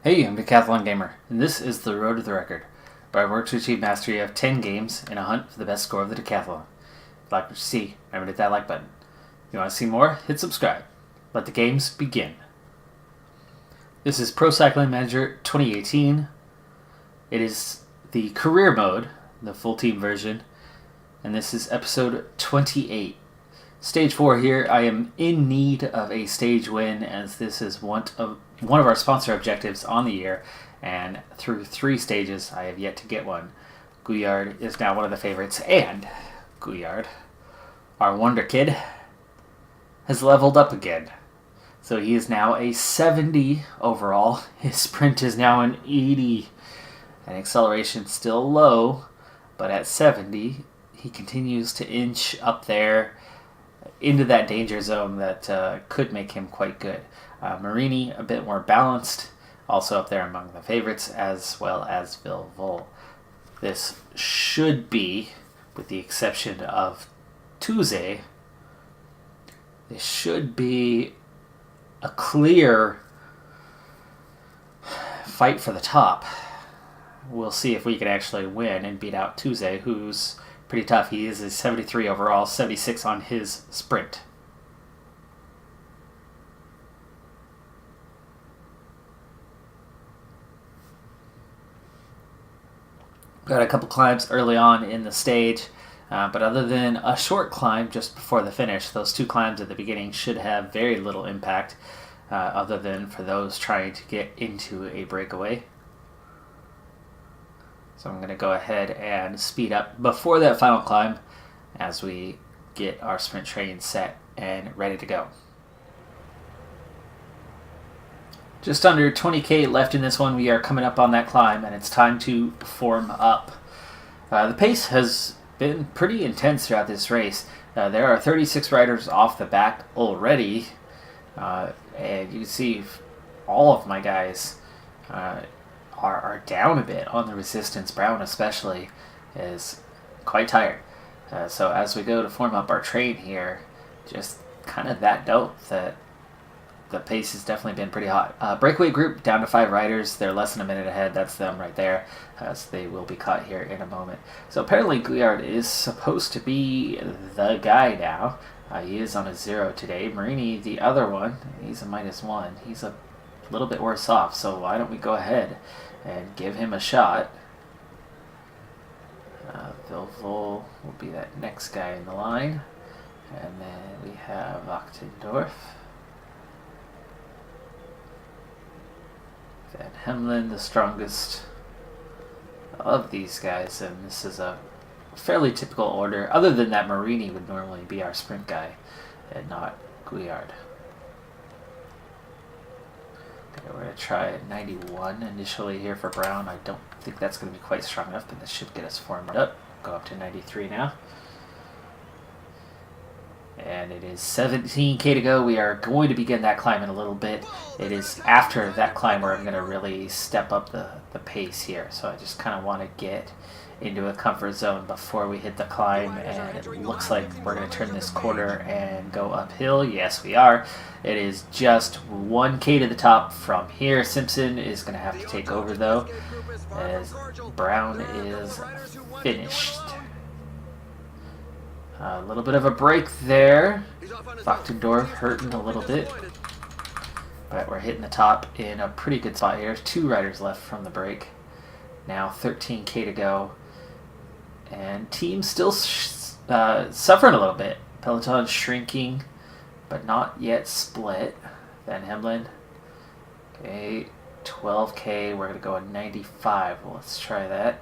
Hey, I'm Decathlon Gamer, and this is the Road to the Record, where I work to achieve mastery of 10 games in a hunt for the best score of the Decathlon. If you'd like to see, remember to hit that like button. If you want to see more, hit subscribe. Let the games begin. This is Pro Cycling Manager 2018. It is the career mode, the full team version, and this is episode 28. Stage 4 here, I am in need of a stage win, as this is one of our sponsor objectives on the year, and through 3 stages I have yet to get one. Gouillard is now one of the favorites, and Gouillard, our wonder kid, has leveled up again. So he is now a 70 overall, his sprint is now an 80, and acceleration still low, but at 70 he continues to inch up there into that danger zone that could make him quite good. Marini, a bit more balanced, also up there among the favorites, as well as Vilvol. This should be, with the exception of Tuesday, this should be a clear fight for the top. We'll see if we can actually win and beat out Tuesday, who's pretty tough. He is a 73 overall, 76 on his sprint. Got a couple climbs early on in the stage, but other than a short climb just before the finish, those 2 climbs at the beginning should have very little impact, other than for those trying to get into a breakaway. So I'm going to go ahead and speed up before that final climb as we get our sprint train set and ready to go. Just under 20k left in this one. We are coming up on that climb, and it's time to form up. The pace has been pretty intense throughout this race. There are 36 riders off the back already, and you can see all of my guys are down a bit on the resistance. Brown especially is quite tired. So as we go to form up our train here, just kind of that note that the pace has definitely been pretty hot. Breakaway group down to 5 riders. They're less than a minute ahead. That's them right there. So they will be caught here in a moment. So apparently Gouillard is supposed to be the guy now. He is on a 0 today. Marini, the other one, he's a -1. He's a little bit worse off. So why don't we go ahead and give him a shot. Vilvol will be that next guy in the line. And then we have Ochtendorf. Van Hemlen, the strongest of these guys, and this is a fairly typical order. Other than that, Marini would normally be our sprint guy and not Gouillard. Okay, we're going to try 91 initially here for Brown. I don't think that's going to be quite strong enough, but this should get us formed up. Go up to 93 now. And it is 17k to go. We are going to begin that climb in a little bit. It is after that climb where I'm going to really step up the pace here. So I just kind of want to get into a comfort zone before we hit the climb. And it looks like we're going to turn this corner and go uphill. Yes, we are. It is just 1k to the top from here. Simpson is going to have to take over, though, as Brown is finished. A little bit of a break there. Ochtendorf hurting a little bit. But we're hitting the top in a pretty good spot here. 2 riders left from the break. Now 13k to go. And team still suffering a little bit. Peloton shrinking, but not yet split. Van Hemlen. Okay, 12k. We're going to go at 95. Well, let's try that.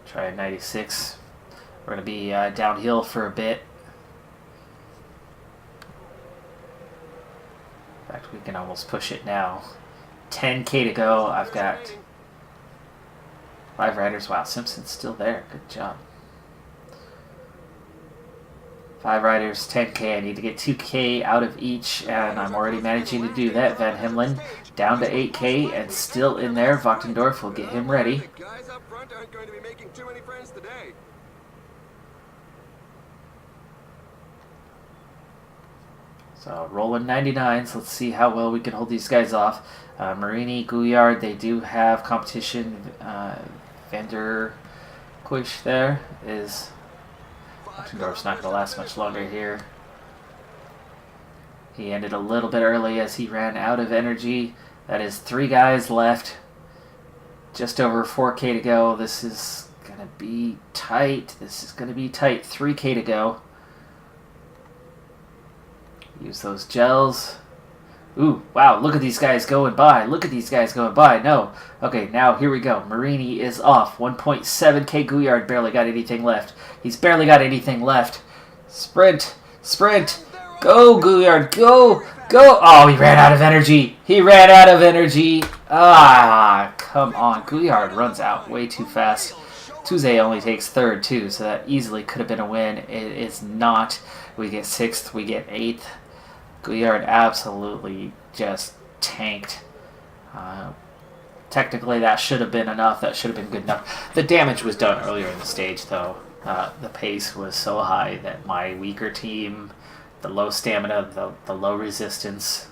Try 96. We're going to be downhill for a bit. In fact, we can almost push it now. 10k to go. I've got 5 riders. Wow, Simpson's still there. Good job. 5 riders, 10k. I need to get 2k out of each, and I'm already managing to do that. Van Hemlen down to 8k and still in there. Ochtendorf will get him ready. Guys up front aren't going to be making too many friends today. So rolling 99s. Let's see how well we can hold these guys off. Marini, Gouillard, they do have competition. Vander Kuish there is... Ottendorf's not going to last much longer here. He ended a little bit early as he ran out of energy. That is 3 guys left. Just over 4K to go. This is going to be tight. 3K to go. Use those gels. Ooh, wow, look at these guys going by. No. Okay, now here we go. Marini is off. 1.7K. Gouillard barely got anything left. He's barely got anything left. Sprint. Go, Gouillard, go. Oh, he ran out of energy. Ah, come on. Gouillard runs out way too fast. Tuze only takes 3rd, too, so that easily could have been a win. It is not. We get 6th, we get 8th. Gouillard absolutely just tanked. Technically, that should have been enough. That should have been good enough. The damage was done earlier in the stage, though. The pace was so high that my weaker team, the low stamina, the low resistance,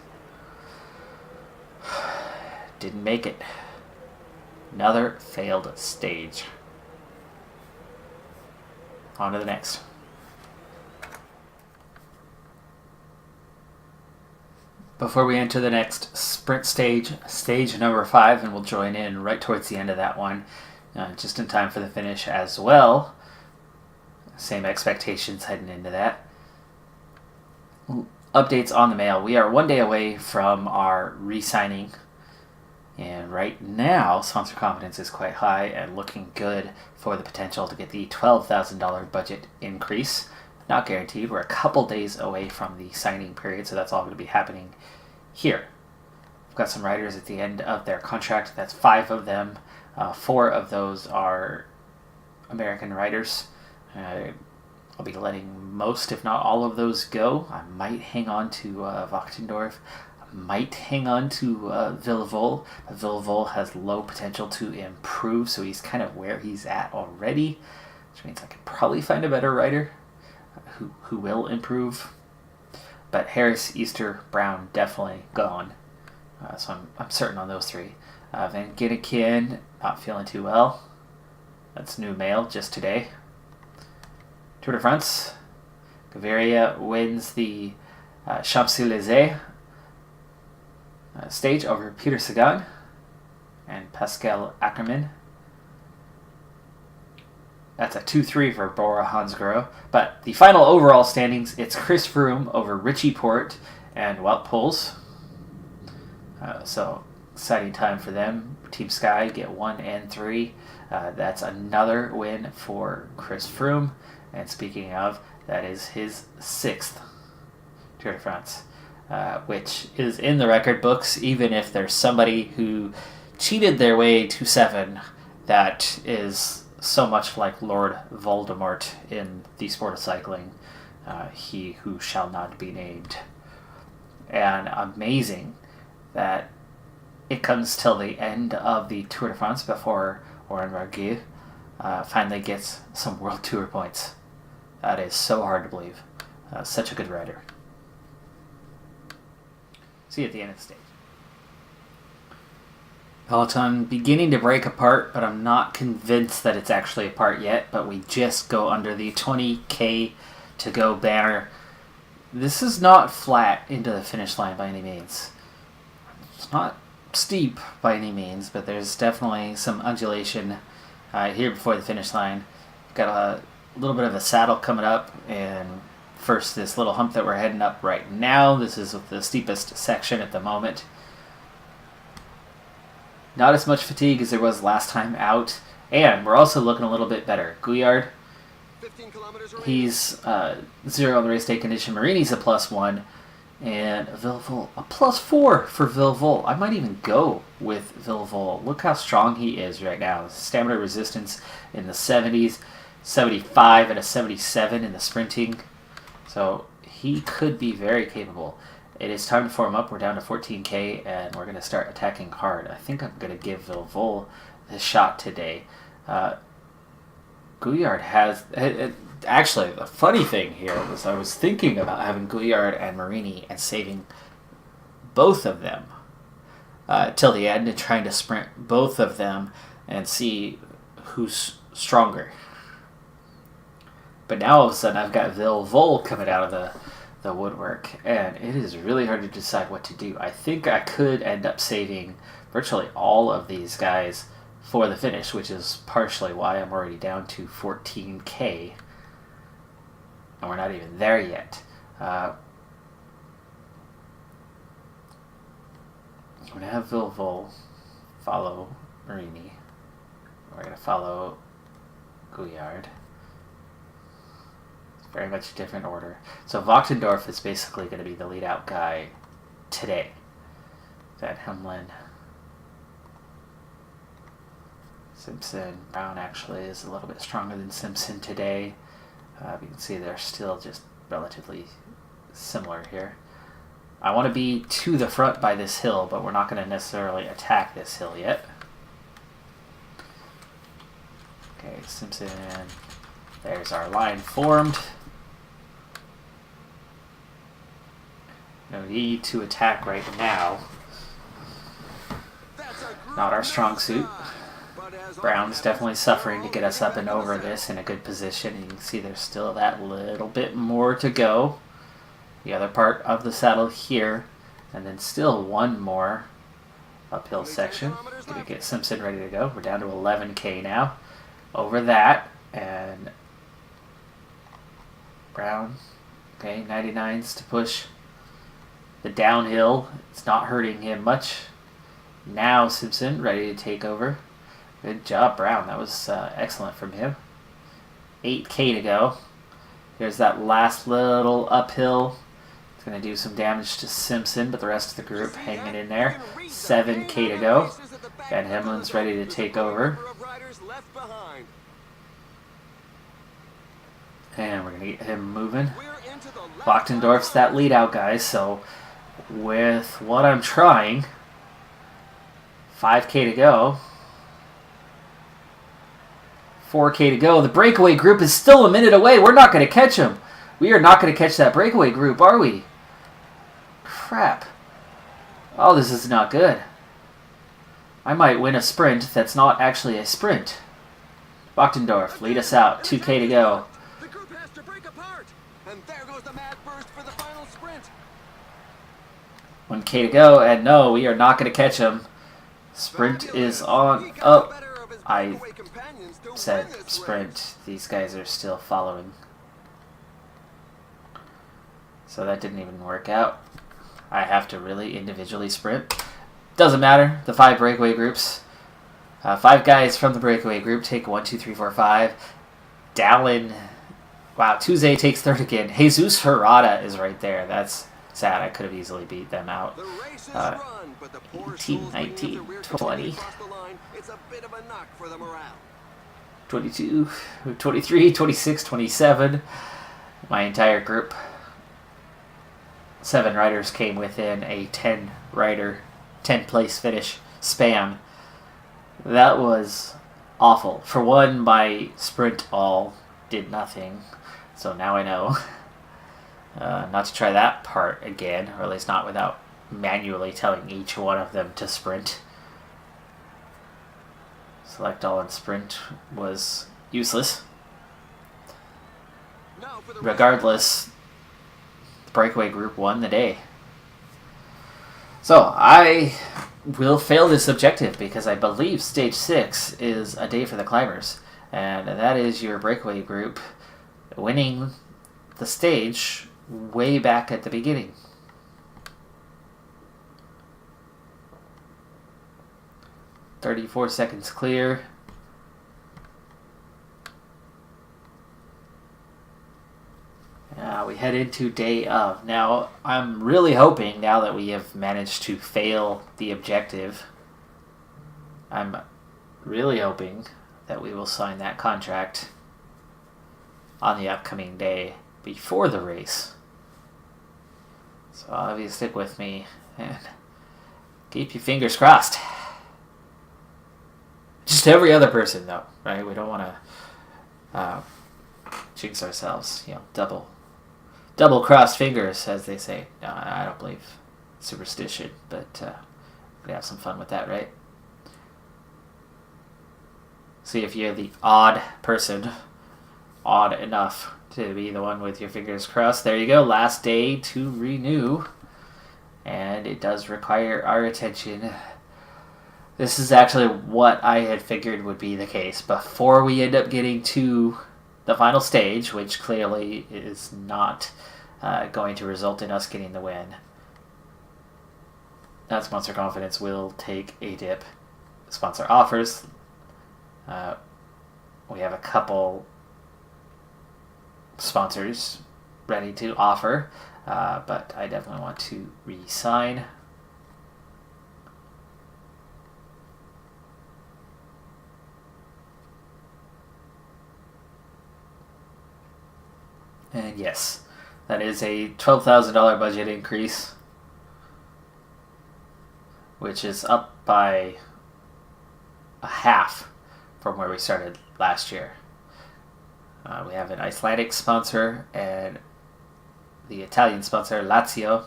didn't make it. Another failed stage. On to the next. Before we enter the next sprint stage, stage number 5, and we'll join in right towards the end of that one, just in time for the finish as well. Same expectations heading into that. Updates on the mail. We are 1 day away from our re-signing, and right now sponsor confidence is quite high and looking good for the potential to get the $12,000 budget increase. Not guaranteed. We're a couple days away from the signing period, so that's all going to be happening here. We've got some riders at the end of their contract. That's 5 of them. 4 of those are American riders. I'll be letting most, if not all of those go. I might hang on to Wachtendorf. I might hang on to Villevol. Villevol has low potential to improve, so he's kind of where he's at already, which means I could probably find a better rider who will improve. But Harris, Easter, Brown, definitely gone. So I'm certain on those 3. Van Ginniken, not feeling too well. That's new mail just today. Tour de France. Gaviria wins the Champs-Élysées stage over Peter Sagan and Pascal Ackermann. That's a 2-3 for Bora Hansgrohe. But the final overall standings, it's Chris Froome over Richie Porte and Wout Poels. So exciting time for them. Team Sky get 1 and 3. That's another win for Chris Froome. And speaking of, that is his 6th Tour de France, which is in the record books, even if there's somebody who cheated their way to 7 that is so much like Lord Voldemort in the sport of cycling, he who shall not be named. And amazing that it comes till the end of the Tour de France before Warren Barguil finally gets some World Tour points. That is so hard to believe. Such a good rider. See you at the end of the stage. Peloton beginning to break apart, but I'm not convinced that it's actually apart yet. But we just go under the 20K to go banner. This is not flat into the finish line by any means. It's not steep by any means, but there's definitely some undulation here before the finish line. Got a little bit of a saddle coming up, and first this little hump that we're heading up right now. This is the steepest section at the moment. Not as much fatigue as there was last time out, and we're also looking a little bit better. Gouillard, he's 0 on the race day condition. Marini's a +1, and Villevol a +4 for Villevol. I might even go with Villevol. Look how strong he is right now. Stamina resistance in the 70s, 75 and a 77 in the sprinting. So he could be very capable. It is time to form up. We're down to 14K, and we're going to start attacking hard. I think I'm going to give Villevol the shot today. Gouillard has... actually, the funny thing here was I was thinking about having Gouillard and Marini and saving both of them till the end and trying to sprint both of them and see who's stronger. But now all of a sudden I've got Vol coming out of the woodwork, and it is really hard to decide what to do. I think I could end up saving virtually all of these guys for the finish, which is partially why I'm already down to 14k. And we're not even there yet. I'm going to have Vol follow Marini. We're going to follow Gouillard. Very much a different order. So Wachtendorf is basically going to be the lead-out guy today. Van Hemlin. Simpson. Brown actually is a little bit stronger than Simpson today. You can see they're still just relatively similar here. I want to be to the front by this hill, but we're not going to necessarily attack this hill yet. Okay, Simpson. There's our line formed. No need to attack right now. Not our strong suit. Brown's definitely suffering to get us up and over this in a good position. You can see there's still that little bit more to go. The other part of the saddle here, and then still one more uphill section. Gonna get Simpson ready to go. We're down to 11k now. Over that, and Brown, okay, 99s to push the downhill. It's not hurting him much. Now Simpson ready to take over. Good job, Brown. That was excellent from him. 8k to go. Here's that last little uphill. It's going to do some damage to Simpson, but the rest of the group hanging in there. 7k to go. Van Hemlin's ready to take over. And we're going to get him moving. Wachtendorf's that lead-out guy, so with what I'm trying, 5k to go. 4k to go. The breakaway group is still a minute away. We're not going to catch them. We are not going to catch that breakaway group, are we? Crap. Oh, this is not good. I might win a sprint that's not actually a sprint. Wachtendorf, lead us out. 2k to go. The group has to break apart. And there goes the mad burst for the final sprint. 1k to go, and no, we are not going to catch him. Sprint is on. Oh, I said sprint. These guys are still following. So that didn't even work out. I have to really individually sprint. Doesn't matter. The 5 breakaway groups. 5 guys from the breakaway group take 1, 2, 3, 4, 5. Dallin. Wow, Tuesday takes 3rd again. Jesus Herrada is right there. That's sad. I could have easily beat them out. 18, 19, 20. 22, 23, 26, 27. My entire group. 7 riders came within a 10-rider, 10-place finish span. That was awful. For one, my sprint all did nothing. So now I know not to try that part again, or at least not without manually telling each one of them to sprint. Select all and sprint was useless. Regardless, the breakaway group won the day. So I will fail this objective because I believe stage 6 is a day for the climbers, and that is your breakaway group winning the stage way back at the beginning. "34 seconds clear." Now we head into day of. Now I'm really hoping, now that we have managed to fail the objective, I'm really hoping that we will sign that contract on the upcoming day before the race. So obviously stick with me and keep your fingers crossed. Just every other person, though, right? We don't want to jinx ourselves. Double crossed fingers, as they say. No, I don't believe superstition, but we have some fun with that, right? See if you're the odd person, odd enough to be the one with your fingers crossed. There you go, last day to renew. And it does require our attention. This is actually what I had figured would be the case before we end up getting to the final stage, which clearly is not going to result in us getting the win. That sponsor confidence will take a dip. Sponsor offers. We have a couple sponsors ready to offer, but I definitely want to re-sign. And yes, that is a $12,000 budget increase, which is up by a half from where we started last year. We have an Icelandic sponsor and the Italian sponsor, Lazio,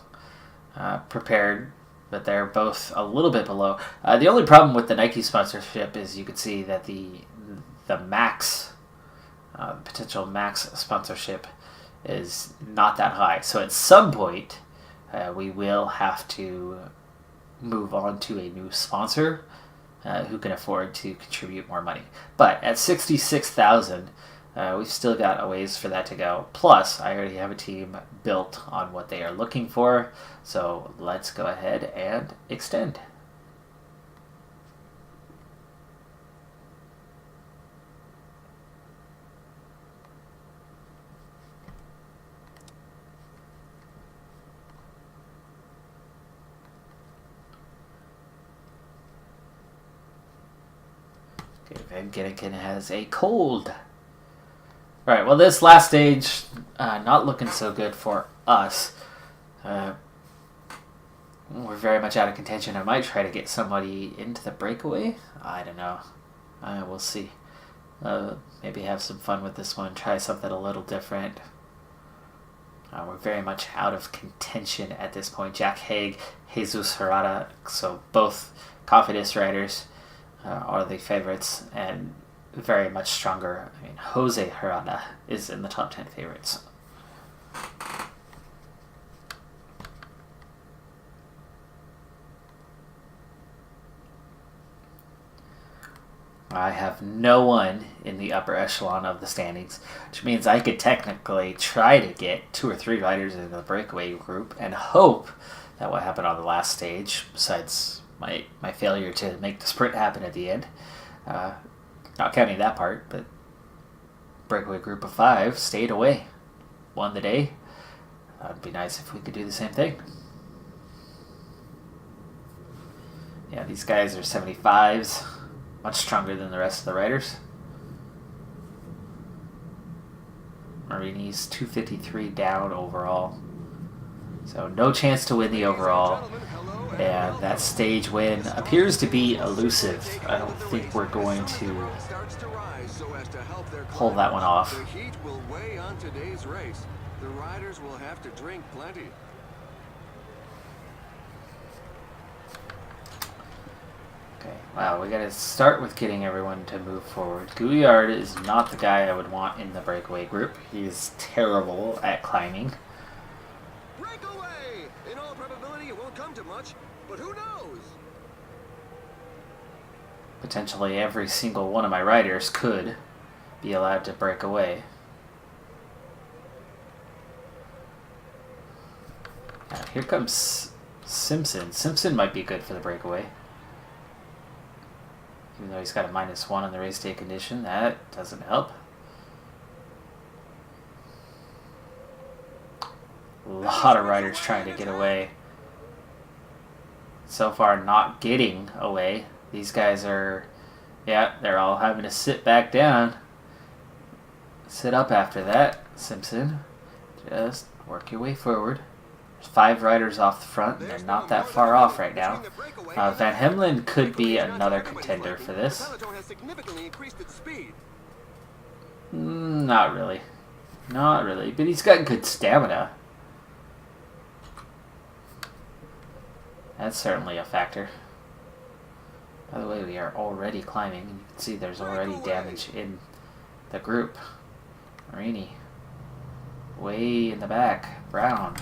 prepared, but they're both a little bit below. The only problem with the Nike sponsorship is you can see that the max, potential max sponsorship is not that high. So at some point, we will have to move on to a new sponsor who can afford to contribute more money. But at $66,000, we've still got a ways for that to go. Plus, I already have a team built on what they are looking for. So let's go ahead and extend. Okay, Van Ginneken has a cold. Alright, well this last stage, not looking so good for us. We're very much out of contention. I might try to get somebody into the breakaway. I don't know. We'll see. Maybe have some fun with this one. Try something a little different. We're very much out of contention at this point. Jack Haig, Jesus Herrera, so both Cofidis riders are the favorites and very much stronger. I mean, Jose Herrera is in the top 10 favorites. I have no one in the upper echelon of the standings, which means I could technically try to get 2 or 3 riders in the breakaway group and hope that what happened on the last stage, besides my failure to make the sprint happen at the end, not counting that part, but breakaway group of 5 stayed away, won the day. It'd be nice if we could do the same thing. Yeah, these guys are 75s. Much stronger than the rest of the riders. Marini's 253 down overall. So no chance to win the overall. And that stage win appears to be elusive. I don't think we're going to pull that one off. The heat will weigh on today's race. The riders will have to drink plenty. Okay, wow, we gotta start with getting everyone to move forward. Gouillard is not the guy I would want in the breakaway group. He's terrible at climbing. Breakaway! In all probability, it won't come to much, but who knows? Potentially every single one of my riders could be allowed to break away. Now, here comes Simpson. Simpson might be good for the breakaway. Even though he's got a -1 on the race day condition, that doesn't help. A lot of riders trying to get away. So far, not getting away. These guys are, yeah, they're all having to sit back down. Sit up after that, Simpson. Just work your way forward. There's 5 riders off the front, and they're not that far off right now. Van Hemelen could be another contender for this. Not really. Not really, but he's got good stamina. That's certainly a factor. By the way, we are already climbing, and you can see there's already damage in the group. Marini. Way in the back. Brown.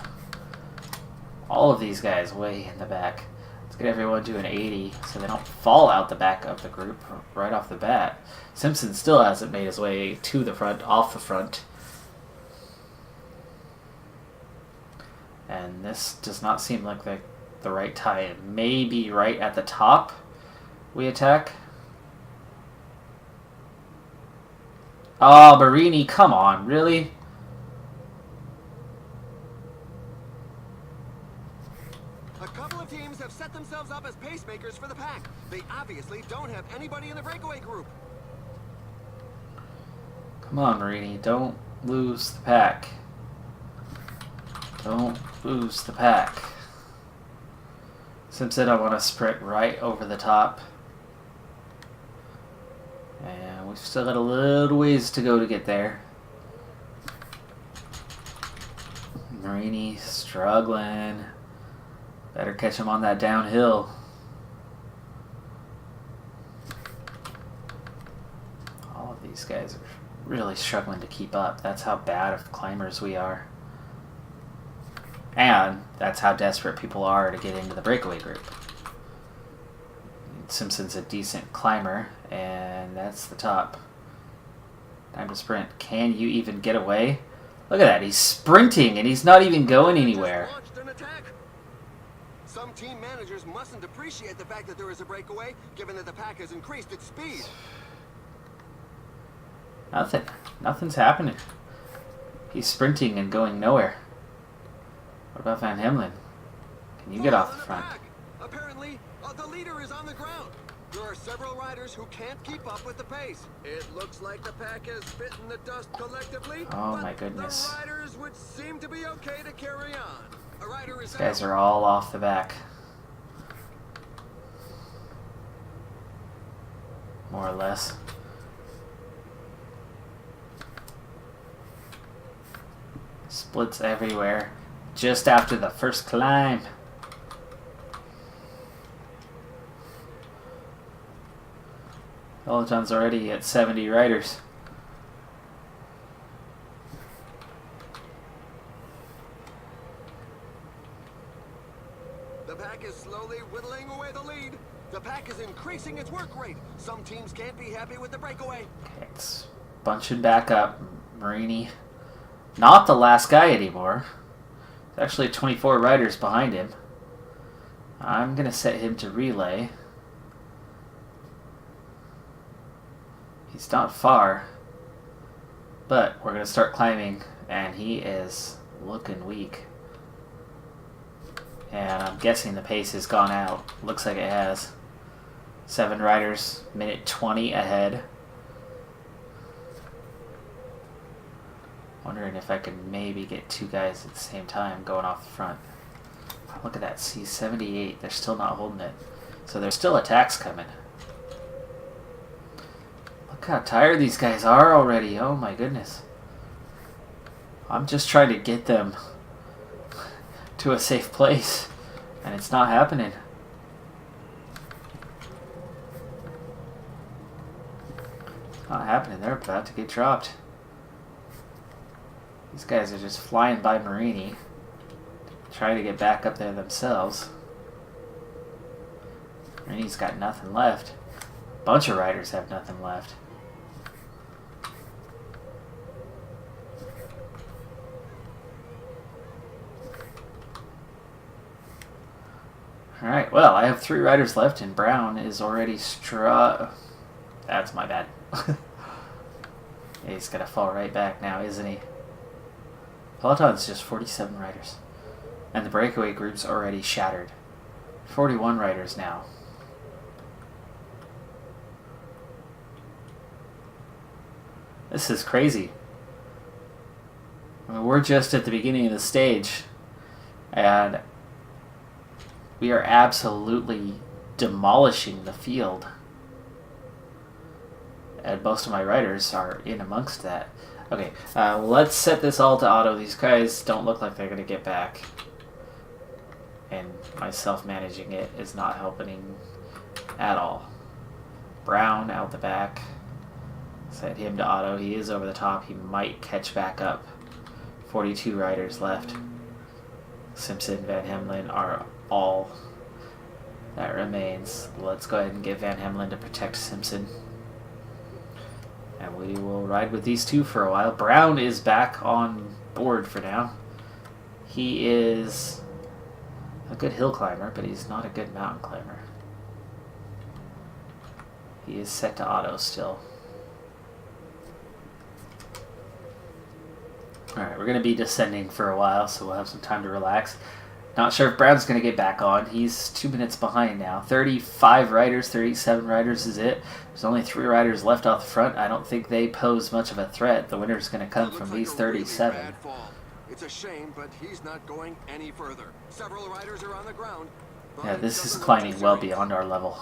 All of these guys way in the back. Let's get everyone to an 80 so they don't fall out the back of the group right off the bat. Simpson still hasn't made his way to the front, off the front. And this does not seem like the right time. Maybe right at the top we attack. Oh, Marini, come on, really? A couple of teams have set themselves up as pacemakers for the pack. They obviously don't have anybody in the breakaway group. Come on, Marini, don't lose the pack. Don't lose the pack. Simpson, I want to sprint right over the top. And we've still got a little ways to go to get there. Marini struggling. Better catch him on that downhill. All of these guys are really struggling to keep up. That's how bad of climbers we are. And that's how desperate people are to get into the breakaway group. Simpson's a decent climber, and that's the top. Time to sprint. Can you even get away? Look at that, he's sprinting and he's not even going anywhere. Some team managers mustn't appreciate the fact that there is a breakaway, given that the pack has increased its speed. Nothing's happening. He's sprinting and going nowhere. What about Van Hemlen? Can you get off the front? Apparently, the leader is on the ground. There are several riders who can't keep up with the pace. It looks like the pack has bitten the dust collectively. Oh my goodness. The riders would seem to be okay to carry on. A rider is These guys are all off the back. More or less. Splits everywhere. Just after the first climb. Peloton's already at 70 riders. The pack is slowly whittling away the lead. The pack is increasing its work rate. Some teams can't be happy with the breakaway. Okay, it's bunching back up. Marini, not the last guy anymore. There's actually 24 riders behind him. I'm going to set him to relay. He's not far, but we're going to start climbing, and he is looking weak. And I'm guessing the pace has gone out. Looks like it has. 7 riders, minute 20 ahead. Wondering if I could maybe get 2 guys at the same time going off the front. Look at that, C78. They're still not holding it. So there's still attacks coming. Look how tired these guys are already. Oh my goodness. I'm just trying to get them to a safe place, and it's not happening. It's not happening. They're about to get dropped. These guys are just flying by Marini, trying to get back up there themselves. Marini's got nothing left. A bunch of riders have nothing left. Alright, well, I have 3 riders left, and Brown is already That's my bad. He's gonna fall right back now, isn't he? Peloton's just 47 riders. And the breakaway group's already shattered. 41 riders now. This is crazy. I mean, we're just at the beginning of the stage, and we are absolutely demolishing the field. And most of my riders are in amongst that. Okay, let's set this all to auto. These guys don't look like they're going to get back. And myself managing it is not helping at all. Brown out the back. Set him to auto. He is over the top. He might catch back up. 42 riders left. Simpson, Van Hemlen are all that remains. Let's go ahead and get Van Hemlen to protect Simpson. And we will ride with these two for a while. Brown is back on board for now. He is a good hill climber, but he's not a good mountain climber. He is set to auto still. Alright, we're going to be descending for a while, so we'll have some time to relax. Not sure if Brown's going to get back on. He's 2 minutes behind now. 35 riders, 37 riders is it. There's only 3 riders left off the front. I don't think they pose much of a threat. The winner's going to come from these 37. Really bad fall. It's a shame, but he's not going any further. Several riders are on the ground. Yeah, this is climbing well beyond our level.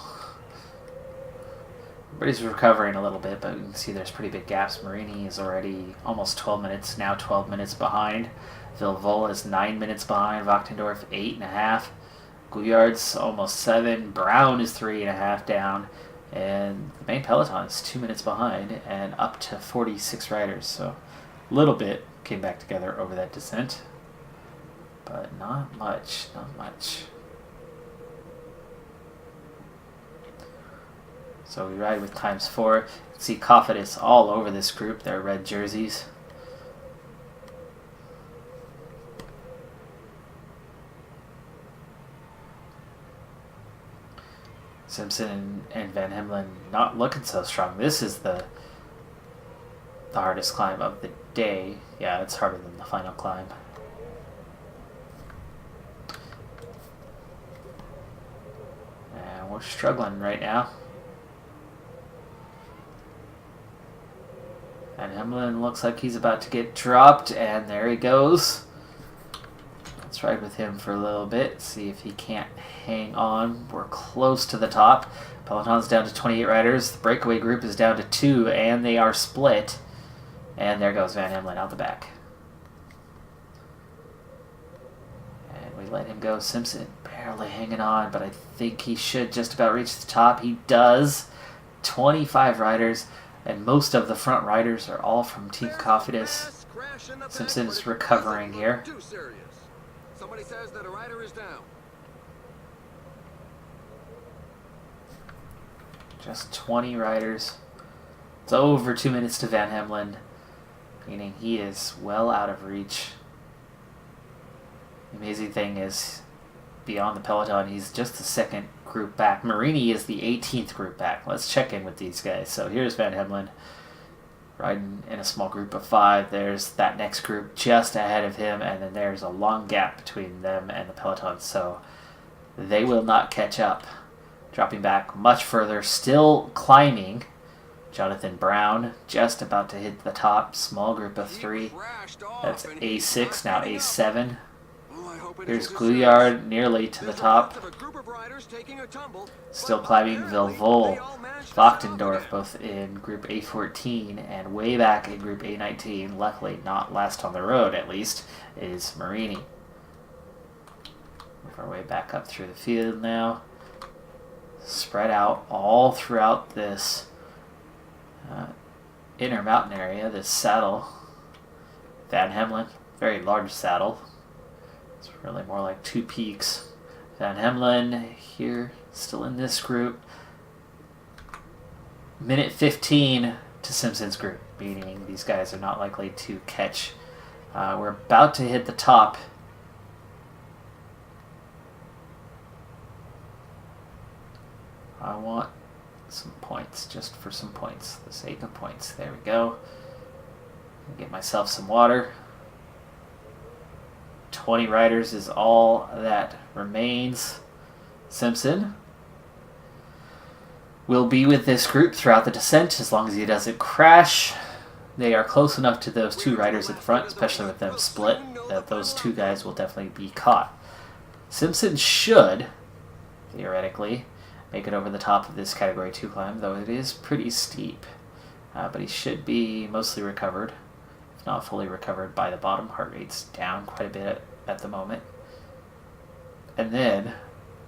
Everybody's recovering a little bit, but you can see there's pretty big gaps. Marini is already almost 12 minutes, now 12 minutes behind. Vilvola is 9 minutes behind. Wachtendorf 8.5. Gouillard's almost 7. Brown is 3.5 down. And the main peloton is 2 minutes behind and up to 46 riders. So a little bit came back together over that descent. But not much, not much. So we ride with ×4. You can see Cofidis all over this group. Their red jerseys. Simpson and Van Hemlen not looking so strong. This is the hardest climb of the day. Yeah, it's harder than the final climb. And we're struggling right now. And Hemlen looks like he's about to get dropped, and there he goes. Let's ride with him for a little bit, see if he can't hang on. We're close to the top. Peloton's down to 28 riders. The breakaway group is down to 2, and they are split. And there goes Van Hemlen out the back. And we let him go. Simpson barely hanging on, but I think he should just about reach the top. He does. 25 riders. And most of the front riders are all from Team Cofidis. Simpson is recovering here. Somebody says that a rider is down. Just 20 riders. It's over 2 minutes to Van Hemlen, meaning he is well out of reach. The amazing thing is, beyond the peloton, he's just the second group back. Marini is the 18th group back. Let's check in with these guys. So here's Van Hemlen riding in a small group of 5. There's that next group just ahead of him, and then there's a long gap between them and the peloton. So they will not catch up. Dropping back much further, still climbing. Jonathan Brown just about to hit the top. Small group of 3. That's A6, now A7. Here's Gouillard nearly to the top. Still climbing Vilvola, Wachtendorf both in group A14 and way back in group A19. Luckily not last on the road at least is Marini. Move our way back up through the field now. Spread out all throughout this inner mountain area, this saddle. Van Hemlen, very large saddle. It's really more like 2 peaks. Van Hemlen here, still in this group. Minute 15 to Simpson's group, meaning these guys are not likely to catch. We're about to hit the top. I want some points, just for some points, the sake of points. There we go. Get myself some water. 20 riders is all that remains. Simpson will be with this group throughout the descent as long as he doesn't crash. They are close enough to those 2 riders at the front, especially with them split, that those 2 guys will definitely be caught. Simpson should, theoretically, make it over the top of this Category 2 climb, though it is pretty steep. But he should be mostly recovered, if not fully recovered, by the bottom. Heart rate's down quite a bit at the moment. And then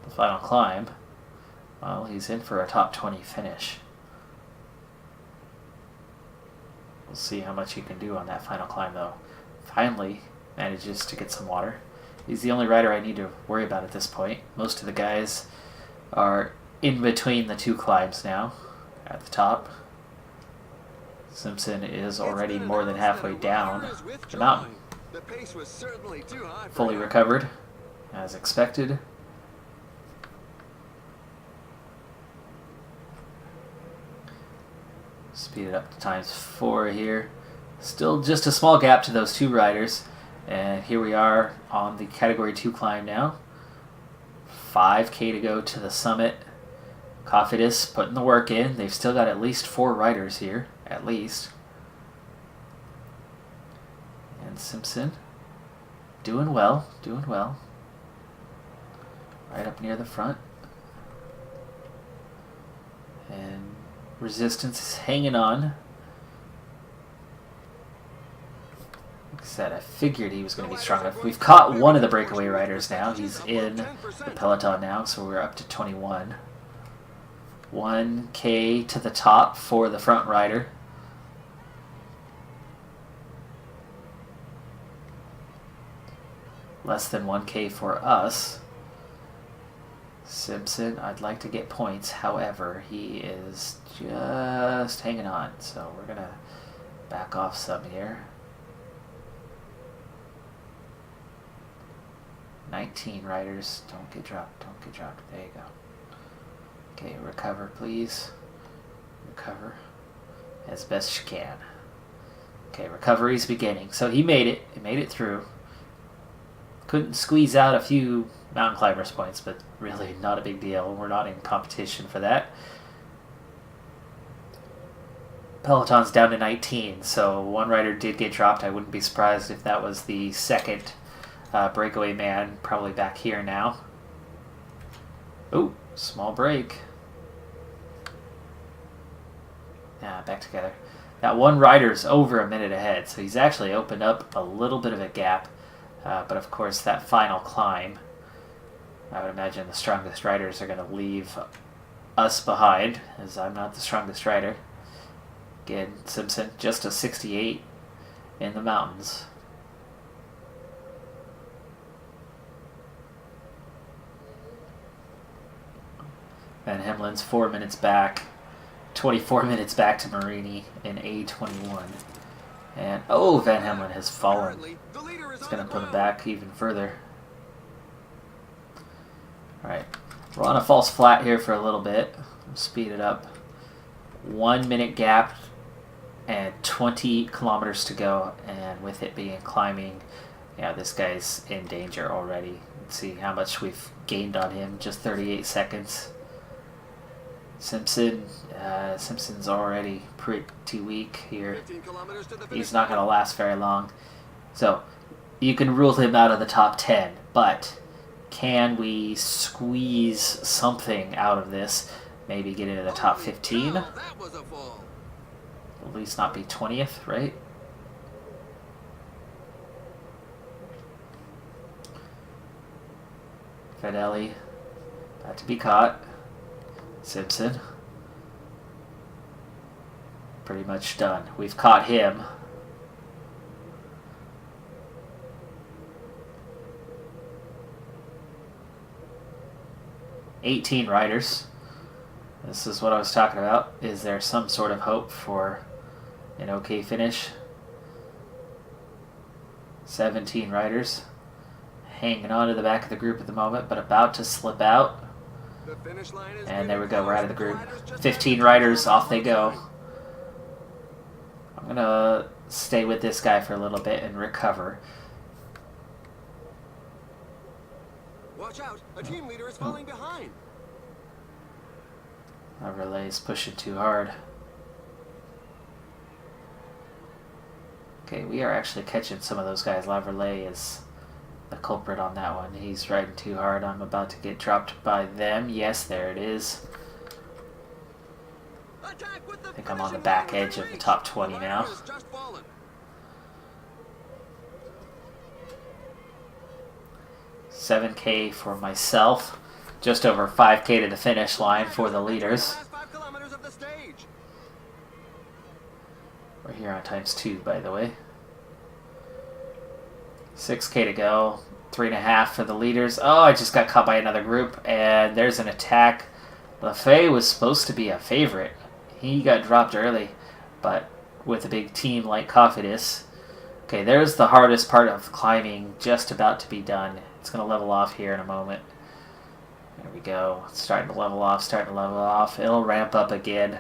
the final climb, well, he's in for a top 20 finish. We'll see how much he can do on that final climb, though. Finally manages to get some water. He's the only rider I need to worry about at this point. Most of the guys are in between the two climbs now at the top. Simpson is already more than halfway down the mountain. Fully recovered, as expected. Speed it up to ×4 here. Still just a small gap to those two riders. And here we are on the Category 2 climb now. 5K to go to the summit. Cofidis putting the work in. They've still got at least 4 riders here. At least. And Simpson doing well. Doing well. Right up near the front. And Resistance is hanging on. Like I said, I figured he was going to be strong enough. We've caught one of the breakaway riders now. He's in the peloton now, so we're up to 21. 1K to the top for the front rider. Less than 1K for us. Simpson, I'd like to get points. However, he is just hanging on. So we're going to back off some here. 19 riders. Don't get dropped. Don't get dropped. There you go. Okay, recover, please. Recover as best you can. Okay, recovery's beginning. So he made it. He made it through. Couldn't squeeze out a few mountain climbers points, but really not a big deal. We're not in competition for that. Peloton's down to 19, so one rider did get dropped. I wouldn't be surprised if that was the second breakaway man, probably back here now. Oh, small break. Yeah, back together. That one rider's over a minute ahead, so he's actually opened up a little bit of a gap. But of course, that final climb, I would imagine the strongest riders are going to leave us behind, as I'm not the strongest rider. Again, Simpson, just a 68 in the mountains. Van Hemlen's 4 minutes back, 24 minutes back to Marini in A21. And, oh, Van Hemlen has fallen. It's going to put him back even further. Alright, we're on a false flat here for a little bit. Speed it up. 1 minute gap and 20 kilometers to go. And with it being climbing, yeah, this guy's in danger already. Let's see how much we've gained on him. Just 38 seconds. Simpson's already pretty weak here. He's not going to last very long. So, you can rule him out of the top 10, but can we squeeze something out of this? Maybe get into the top 15? At least not be 20th, right? Fedeli, about to be caught. Simpson, pretty much done. We've caught him. $18 riders. This is what I was talking about. Is there some sort of hope for an okay finish? 17 riders. Hanging on to the back of the group at the moment, but about to slip out. And there we go, we're out of the group. 15 riders, off they go. I'm going to stay with this guy for a little bit and recover. Watch out, a team leader is falling behind. Our relay's pushing too hard. Okay, we are actually catching some of those guys. Laverlet is the culprit on that one. He's riding too hard. I'm about to get dropped by them. Yes, there it is. Attack with the I think I'm on the back edge of the top 20 now. Just fallen. 7K for myself. Just over 5K to the finish line for the leaders. Last 5 kilometers of the stage. We're here on ×2, by the way. 6K to go. 3.5 for the leaders. Oh, I just got caught by another group, and there's an attack. Lafay was supposed to be a favorite. He got dropped early, but with a big team like Cofidis. Okay, there's the hardest part of climbing, just about to be done. It's going to level off here in a moment. There we go. It's starting to level off, It'll ramp up again.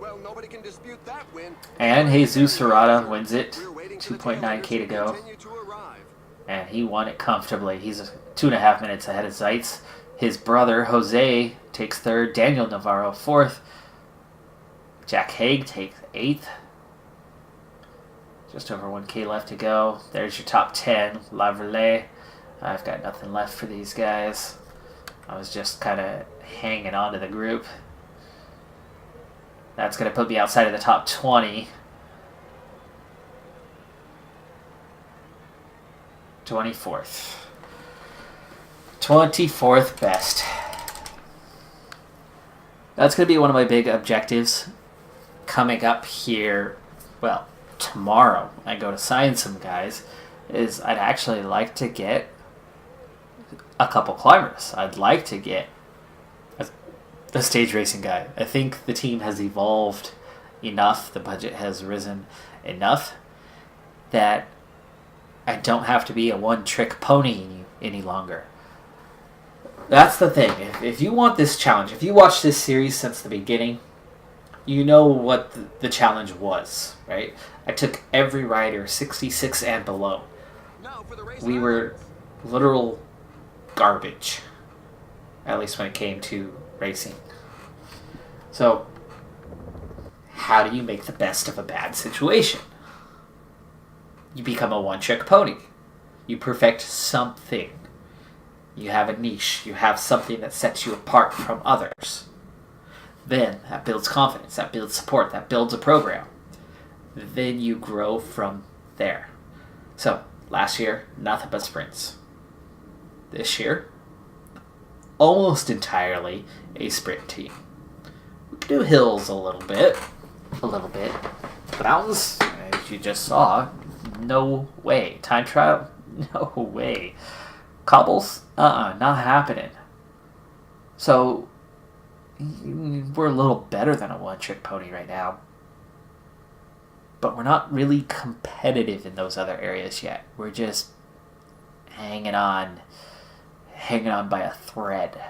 Well, nobody can dispute that win. And Jesus Serrata wins it. We're waiting for the 2.9K to go. continue to arrive. And he won it comfortably. He's 2.5 minutes ahead of Zeitz. His brother, Jose, takes 3rd. Daniel Navarro, 4th. Jack Haig takes 8th. Just over 1K left to go. There's your top 10. La Verlet. I've got nothing left for these guys. I was just kind of hanging on to the group. That's going to put me outside of the top 20. 24th. 24th best. That's going to be one of my big objectives coming up here. Well, tomorrow I go to sign some guys. Is I'd actually like to get a couple climbers. I'd like to get a stage racing guy. I think the team has evolved enough, the budget has risen enough that I don't have to be a one-trick pony any longer. That's the thing. If you want this challenge, if you watch this series since the beginning, you know what the challenge was, right? I took every rider 66 and below. Now for the race We were literal garbage, at least when it came to racing. So, how do you make the best of a bad situation? You become a one-trick pony. You perfect something. You have a niche. You have something that sets you apart from others. Then, that builds confidence. That builds support. That builds a program. Then you grow from there. So, last year, nothing but sprints. This year, almost entirely a sprint team. We can do hills a little bit. Mountains, as you just saw, no way. Time trial, no way. Cobbles, not happening. So, we're a little better than a one-trick pony right now. But we're not really competitive in those other areas yet. We're just hanging on by a thread.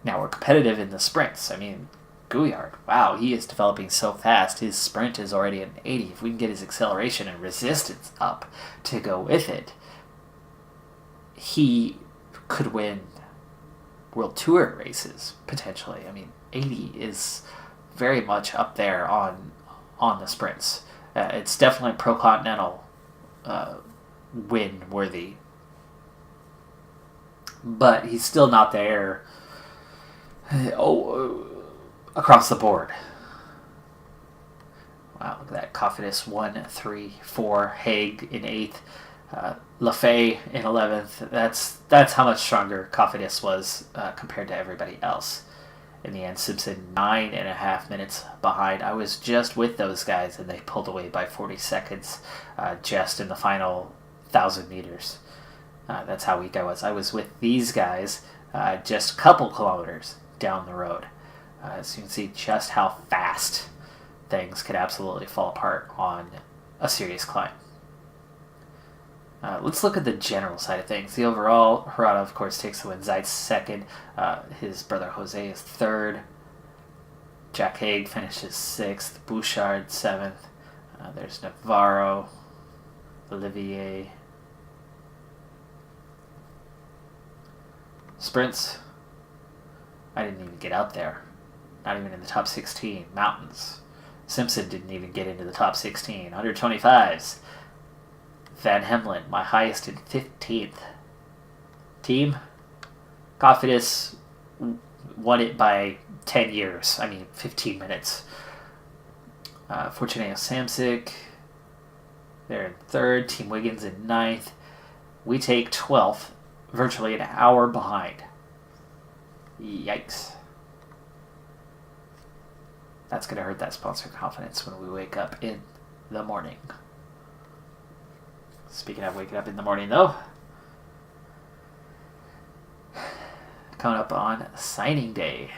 Now we're competitive in the sprints. I mean, Gouillard, wow, he is developing so fast. His sprint is already an 80. If we can get his acceleration and resistance up to go with it, he could win World Tour races, potentially. I mean, 80 is very much up there on the sprints. It's definitely Pro Continental win worthy. But he's still not there across the board. Wow, look at that. Cofidis 1, 3, 4, Haig in 8th, Lafay in 11th. That's how much stronger Cofidis was compared to everybody else. In the end, Simpson 9.5 minutes behind. I was just with those guys, and they pulled away by 40 seconds just in the final 1,000 meters. That's how weak I was. I was with these guys just a couple kilometers down the road. So you can see just how fast things could absolutely fall apart on a serious climb. Let's look at the general side of things. The overall, Hirata, of course, takes the win. Zeitz second. His brother Jose is third. Jack Haig finishes sixth. Bouchard seventh. There's Navarro. Olivier. Sprints. I didn't even get out there. Not even in the top 16. Mountains. Simpson didn't even get into the top 16. 125s. Van Hemlen, my highest in 15th. Team, Cofidis won it by 10 years. 15 minutes. Fortunato Samsic, they're in third. Team Wiggins in ninth. We take 12th, virtually an hour behind. Yikes. That's going to hurt that sponsor confidence when we wake up in the morning. Speaking of waking up in the morning, though, coming up on signing day.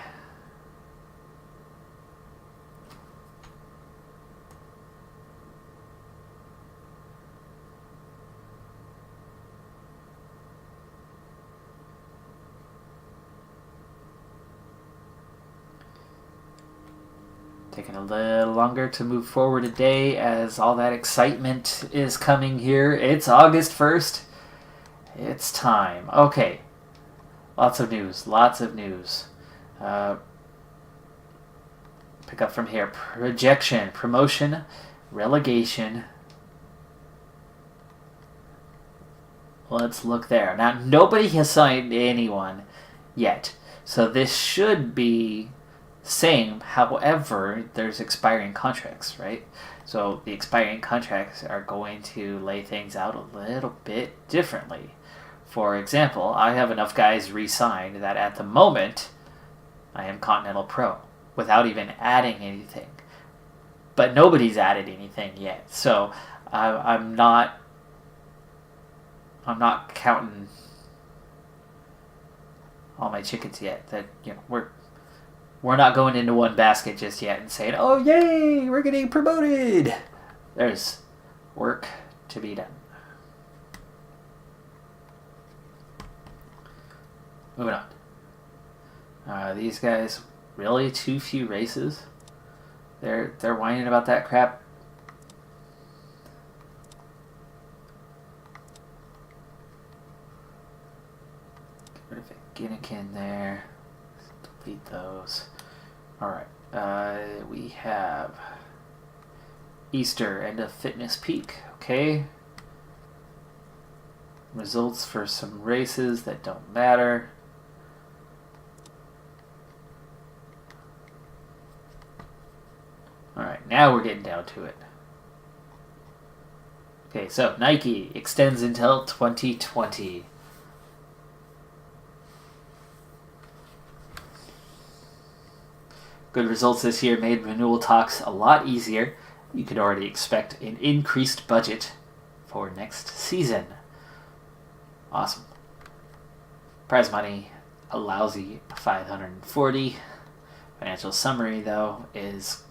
Taking a little longer to move forward a day as all that excitement is coming here. It's August 1st. It's time. Okay. Lots of news. Pick up from here. Projection, promotion, relegation. Let's look there. Now, nobody has signed anyone yet. So this should be same. However, there's expiring contracts, right? So the expiring contracts are going to lay things out a little bit differently. For example, I have enough guys re-signed that at the moment I am Continental Pro without even adding anything. But nobody's added anything yet. So I'm not counting all my chickens yet. That we're not going into one basket just yet and saying, "Oh yay, we're getting promoted." There's work to be done. Moving on. These guys, really too few races. They're whining about that crap. Get rid of Ginnikin there. Delete those. Alright. We have Easter, end of fitness peak. Okay. Results for some races that don't matter. Alright, now we're getting down to it. Okay, so Nike extends until 2020. Good results this year made renewal talks a lot easier. You could already expect an increased budget for next season. Awesome. Prize money, a lousy $540. Financial summary, though, is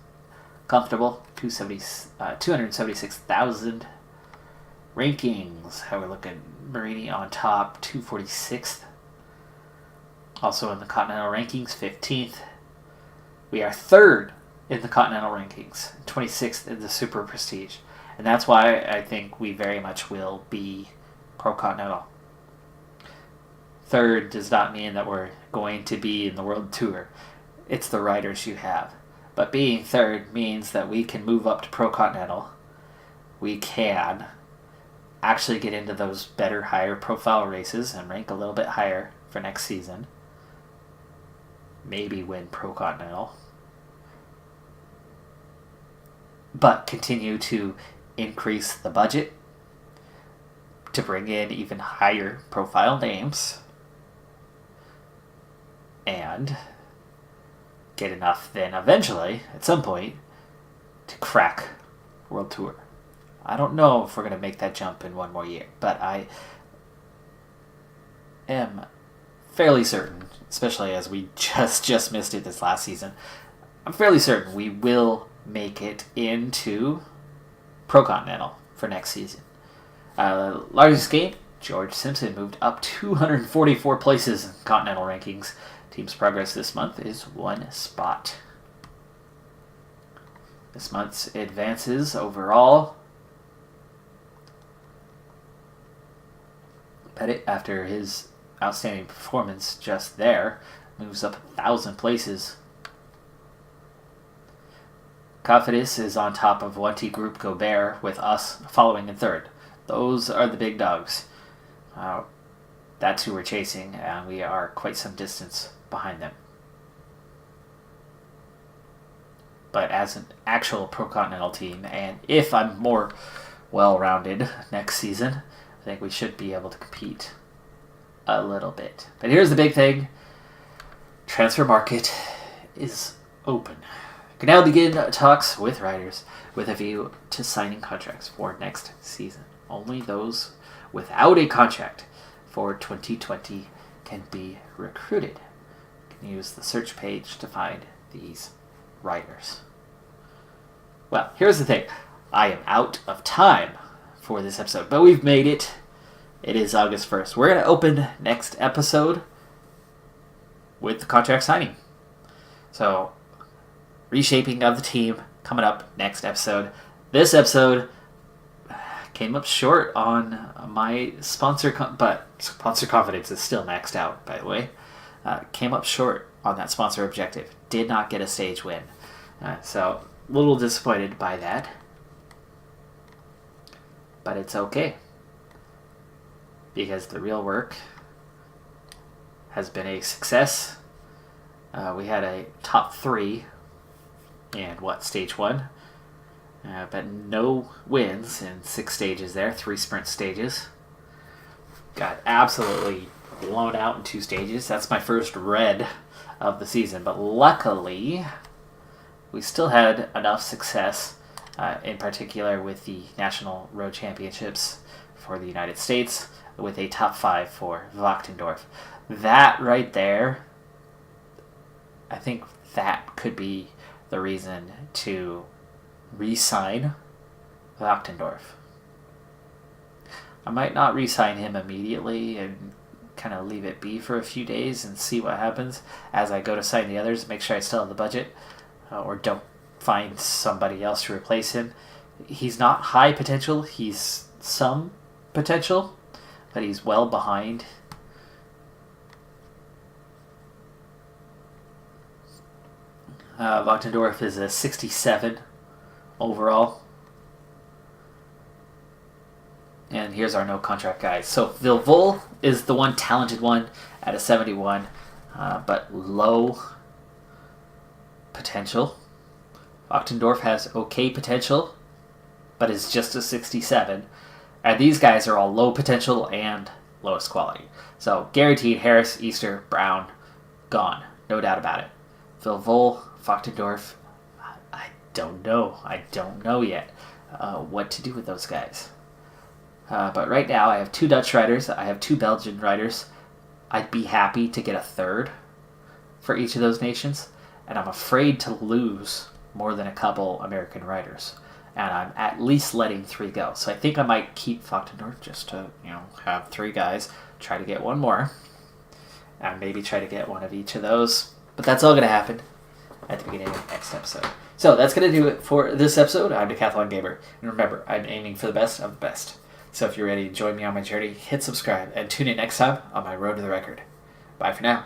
comfortable, 276,000. Rankings, how we're looking. Marini on top, 246th. Also in the Continental rankings, 15th. We are third in the Continental rankings, 26th in the Super Prestige. And that's why I think we very much will be Pro Continental. Third does not mean that we're going to be in the World Tour. It's the riders you have. But being third means that we can move up to Pro Continental. We can actually get into those better, higher profile races and rank a little bit higher for next season. Maybe win Pro Continental. But continue to increase the budget to bring in even higher profile names and get enough then eventually, at some point, to crack World Tour. I don't know if we're going to make that jump in one more year, but I am fairly certain, especially as we just missed it this last season, I'm fairly certain we will make it into Pro Continental for next season. Largest game, George Simpson moved up 244 places in Continental rankings. Team's progress this month is 1 spot. This month's advances overall. Pettit, after his outstanding performance just there, moves up 1,000 places. Cofidis is on top of 1T Group Gobert, with us following in third. Those are the big dogs. That's who we're chasing, and we are quite some distance behind them. but as an actual Pro Continental team, and if I'm more well-rounded next season, I think we should be able to compete a little bit. But here's the big thing. Transfer market is open. You can now begin talks with riders with a view to signing contracts for next season. Only those without a contract for 2020 can be recruited. You can use the search page to find these riders. Well, here's the thing. I am out of time for this episode, but we've made it. It is August 1st. We're going to open next episode with the contract signing. So, reshaping of the team coming up next episode. This episode came up short on my sponsor, but sponsor confidence is still maxed out, by the way. Came up short on that sponsor objective. Did not get a stage win. So, a little disappointed by that. But it's okay. Because the real work has been a success. We had a top 3 in stage 1. But no wins in 6 stages there, 3 sprint stages. Got absolutely blown out in 2 stages. That's my first red of the season. But luckily, we still had enough success, in particular with the National Road Championships for the United States, with a top 5 for Wachtendorf. That right there, I think that could be the reason to re-sign Wachtendorf. I might not re-sign him immediately and kind of leave it be for a few days and see what happens as I go to sign the others, make sure I still have the budget, or don't find somebody else to replace him. He's not high potential, he's some potential, but he's well behind. Wachtendorf is a 67 overall. And here's our no contract guys. So Vilvol is the one talented one at a 71, but low potential. Wachtendorf has okay potential, but is just a 67. And these guys are all low potential and lowest quality. So guaranteed Harris, Easter, Brown, gone. No doubt about it. Vilvol, Wachtendorf, I don't know. I don't know yet what to do with those guys. But right now I have 2 Dutch riders. I have 2 Belgian riders. I'd be happy to get a third for each of those nations. And I'm afraid to lose more than a couple American riders. And I'm at least letting 3 go. So I think I might keep Wachtendorf just to, have 3 guys. Try to get 1 more. And maybe try to get 1 of each of those. But that's all going to happen at the beginning of the next episode. So that's going to do it for this episode. I'm Decathlon Gamer. And remember, I'm aiming for the best of the best. So if you're ready to join me on my journey, hit subscribe and tune in next time on my Road to the Record. Bye for now.